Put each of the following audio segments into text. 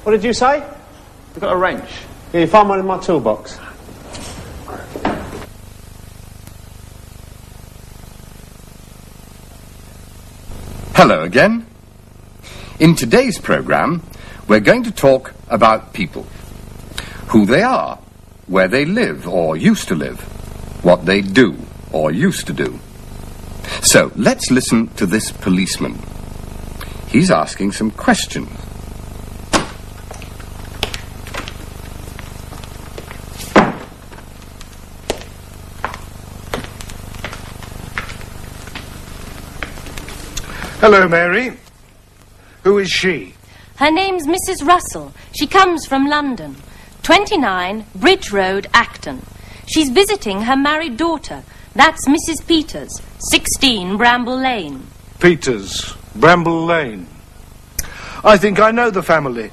What did you say? We've got a wrench. Yeah, you find one in my toolbox. Hello again. In today's programme, we're going to talk about people. Who they are, where they live or used to live, what they do or used to do. So, let's listen to this policeman. He's asking some questions. Hello, Mary. Who is she? Her name's Mrs. Russell. She comes from London. 29, Bridge Road, Acton. She's visiting her married daughter. That's Mrs. Peters, 16, Bramble Lane. Peters, Bramble Lane. I think I know the family.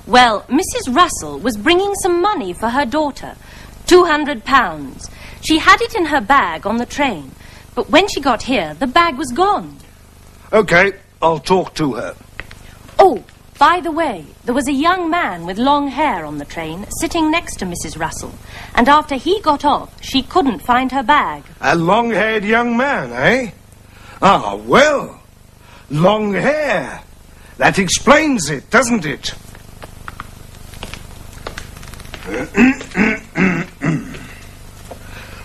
Well, Mrs. Russell was bringing some money for her daughter, £200. She had it in her bag on the train, but when she got here, the bag was gone. OK, I'll talk to her. Oh, by the way, there was a young man with long hair on the train sitting next to Mrs. Russell, and after he got off, she couldn't find her bag. A long-haired young man, eh? Ah, well, long hair. That explains it, doesn't it?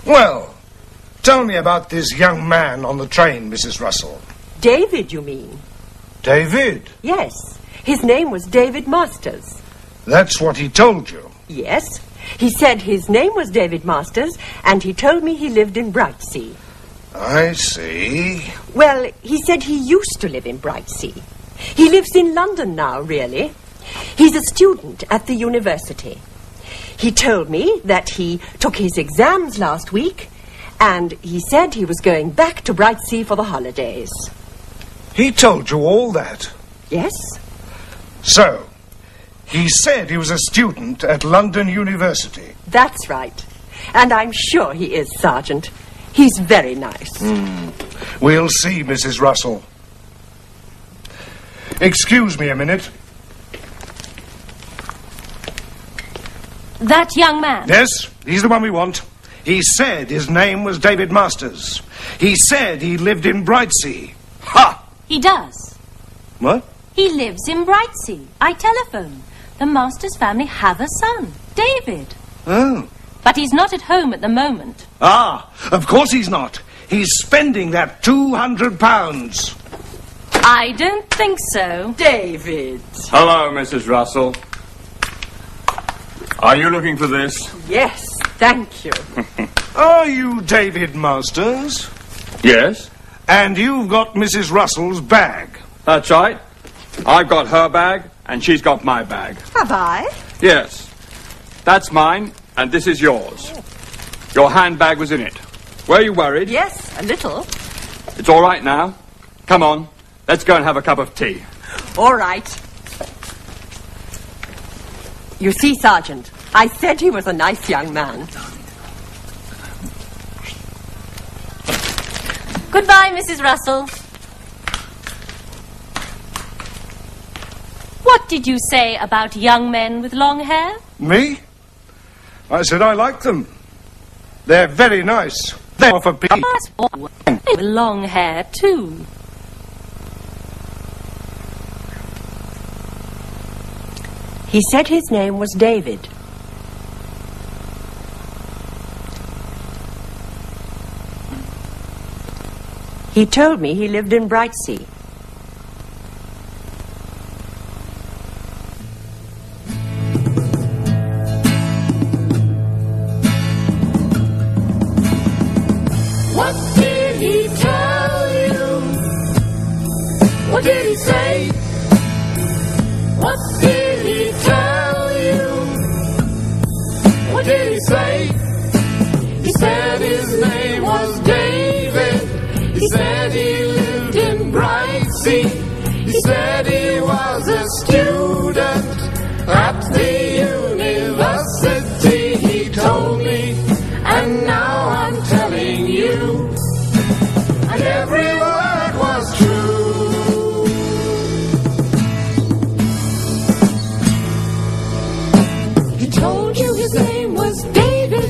Well, tell me about this young man on the train, Mrs. Russell. David, you mean? David? Yes. His name was David Masters. That's what he told you? Yes. He said his name was David Masters, and he told me he lived in Brightsea. I see. Well, he said he used to live in Brightsea. He lives in London now, really. He's a student at the university. He told me that he took his exams last week, and he said he was going back to Brightsea for the holidays. He told you all that? Yes. So, he said he was a student at London University? That's right. And I'm sure he is, Sergeant. He's very nice. We'll see, Mrs. Russell. Excuse me a minute. That young man? Yes, he's the one we want. He said his name was David Masters. He said he lived in Brightsea. Ha! He does. What? He lives in Brightsea. I telephoned. The Masters family have a son, David. Oh. But he's not at home at the moment. Ah, of course he's not. He's spending that £200. I don't think so. David. Hello, Mrs. Russell. Are you looking for this? Yes, thank you. Are you David Masters? Yes. And you've got Mrs. Russell's bag? That's right. I've got her bag, and she's got my bag. Have I? Yes. That's mine, and this is yours. Your handbag was in it. Were you worried? Yes, a little. It's all right now. Come on, let's go and have a cup of tea. All right. You see, Sergeant, I said he was a nice young man. Goodbye, Mrs. Russell. What did you say about young men with long hair? Me? I said I like them. They're very nice. They're for people. With long hair, too. He said his name was David. He told me he lived in Brightsea. He told you his name was David.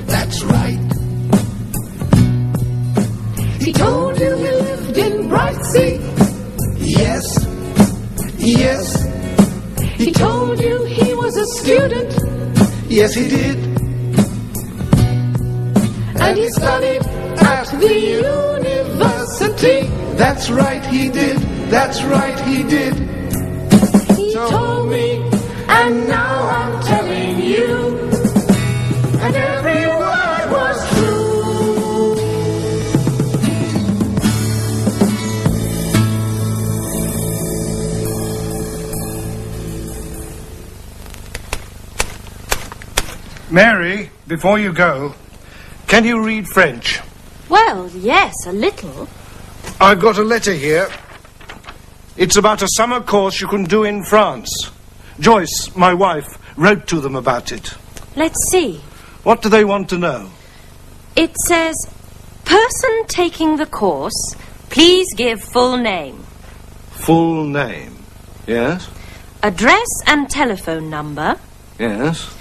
That's right. He told you he lived in Brightsea. Yes. Yes. He told you he was a student. Yes, he did. And he studied at the university. That's right, he did. That's right, he did. He told me, and now I'm telling you, and every word was true. Mary, before you go, can you read French? Well, yes, a little. I've got a letter here. It's about a summer course you can do in France. Joyce, my wife, wrote to them about it. Let's see. What do they want to know? It says, person taking the course, please give full name. Full name. Yes? Address and telephone number. Yes.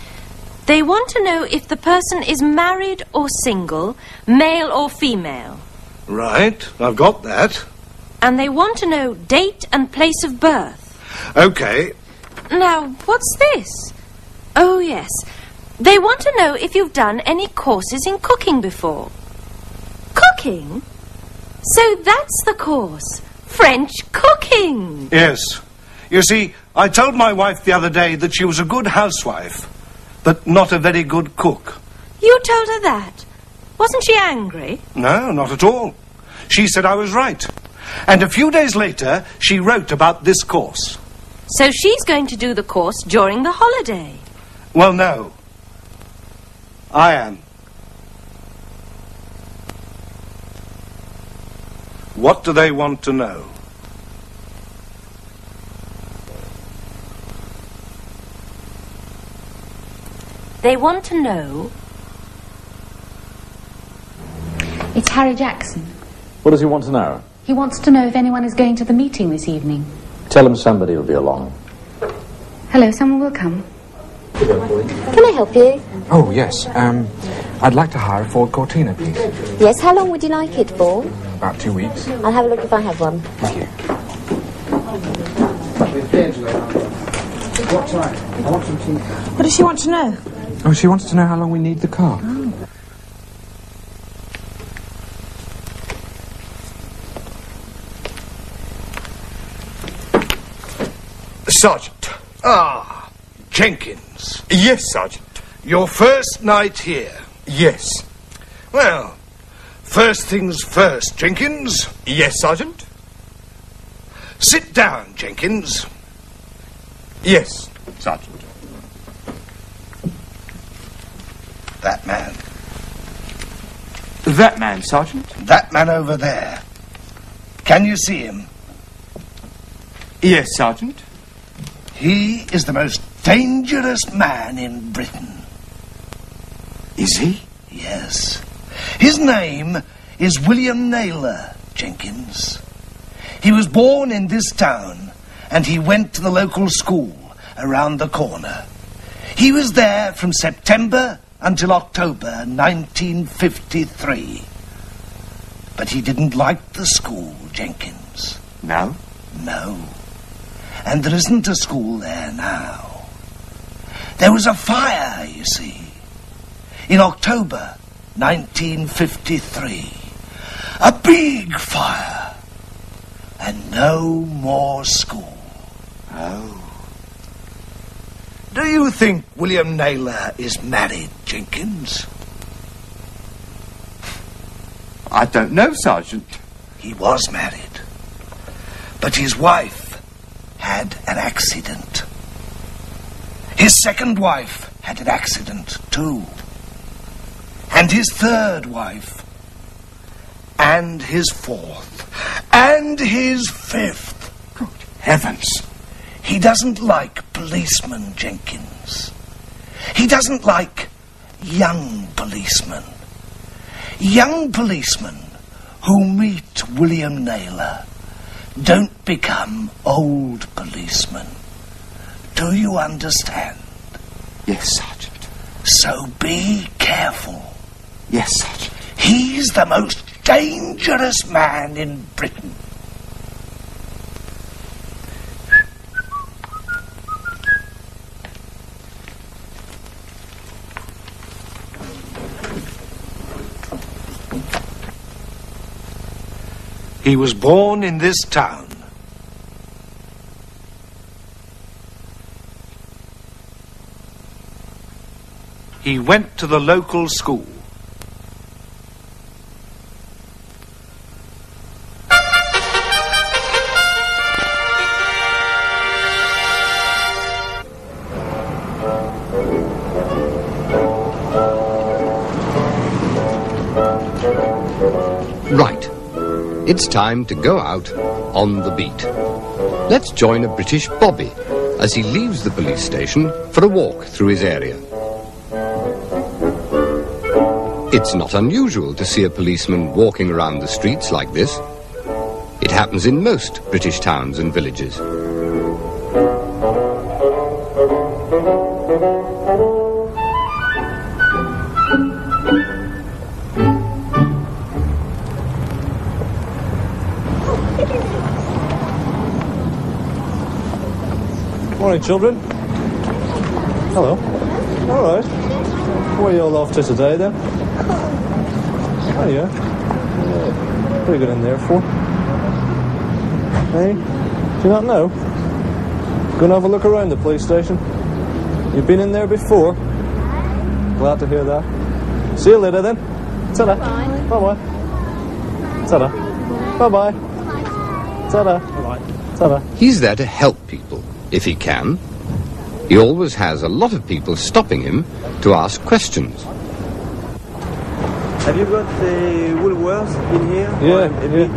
They want to know if the person is married or single, male or female. Right, I've got that. And they want to know date and place of birth. Okay. Now, what's this? Oh, yes. They want to know if you've done any courses in cooking before. Cooking? So that's the course. French cooking. Yes. You see, I told my wife the other day that she was a good housewife, but not a very good cook. You told her that? Wasn't she angry? No, not at all. She said I was right. And a few days later, she wrote about this course. So she's going to do the course during the holiday. Well, no. I am. What do they want to know? They want to know... It's Harry Jackson. What does he want to know? He wants to know if anyone is going to the meeting this evening. Tell him somebody will be along. Hello, someone will come. Can I help you? Oh, yes. I'd like to hire a Ford Cortina, please. Yes, how long would you like it for? About 2 weeks. I'll have a look if I have one. Thank you. What time? I want some tea. What does she want to know? Oh, she wants to know how long we need the car. Oh. Sergeant. Ah, Jenkins. Yes, Sergeant. Your first night here. Yes. Well, first things first, Jenkins. Yes, Sergeant. Sit down, Jenkins. Yes, Sergeant. That man. That man, Sergeant? That man over there. Can you see him? Yes, Sergeant. He is the most dangerous man in Britain. Is he? Yes. His name is William Naylor, Jenkins. He was born in this town, and he went to the local school around the corner. He was there from September until October 1953. But he didn't like the school, Jenkins. No? No. And there isn't a school there now. There was a fire, you see, in October 1953. A big fire. And no more school. Oh. Do you think William Naylor is married, Jenkins? I don't know, Sergeant. He was married. But his wife had an accident. His second wife had an accident too. And his third wife. And his fourth. And his fifth. Good heavens. He doesn't like policemen, Jenkins. He doesn't like young policemen. Young policemen who meet William Naylor don't become old policemen. Do you understand? Yes, Sergeant. So be careful. Yes, Sergeant. He's the most dangerous man in Britain. He was born in this town. He went to the local school. Right. It's time to go out on the beat. Let's join a British bobby as he leaves the police station for a walk through his area. It's not unusual to see a policeman walking around the streets like this. It happens in most British towns and villages. Morning, children. Hello. All right. Where are you all off to today, then? Oh, yeah. Pretty good in there for. Hey, do you not know? Go and have a look around the police station. You've been in there before. Glad to hear that. See you later, then. Ta-da. Bye-bye. Ta-da. Bye-bye. Ta-da. Bye-bye. Ta-da. He's there to help people, if he can. He always has a lot of people stopping him to ask questions. Have you got the Woolworths in here? Yeah, Big,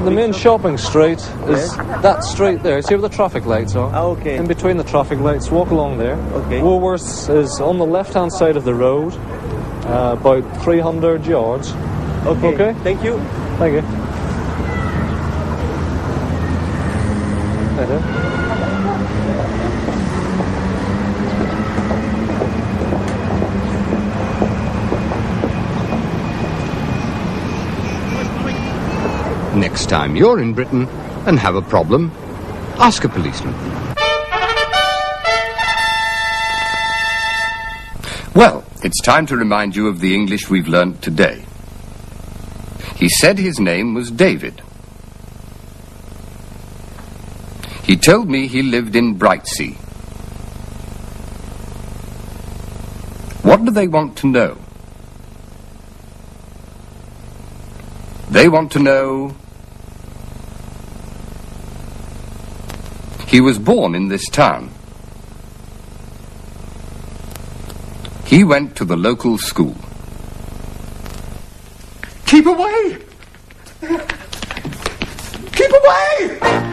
the main shopping street is that street there. See where the traffic lights are? Oh, okay. In between the traffic lights, walk along there. Okay. Woolworths is on the left-hand side of the road, about 300 yards. Okay. Okay. Thank you. Thank you. Right there. Next time you're in Britain and have a problem, ask a policeman. Well, it's time to remind you of the English we've learnt today. He said his name was David. He told me he lived in Brightsea. What do they want to know? They want to know he was born in this town. He went to the local school. Keep away! Keep away!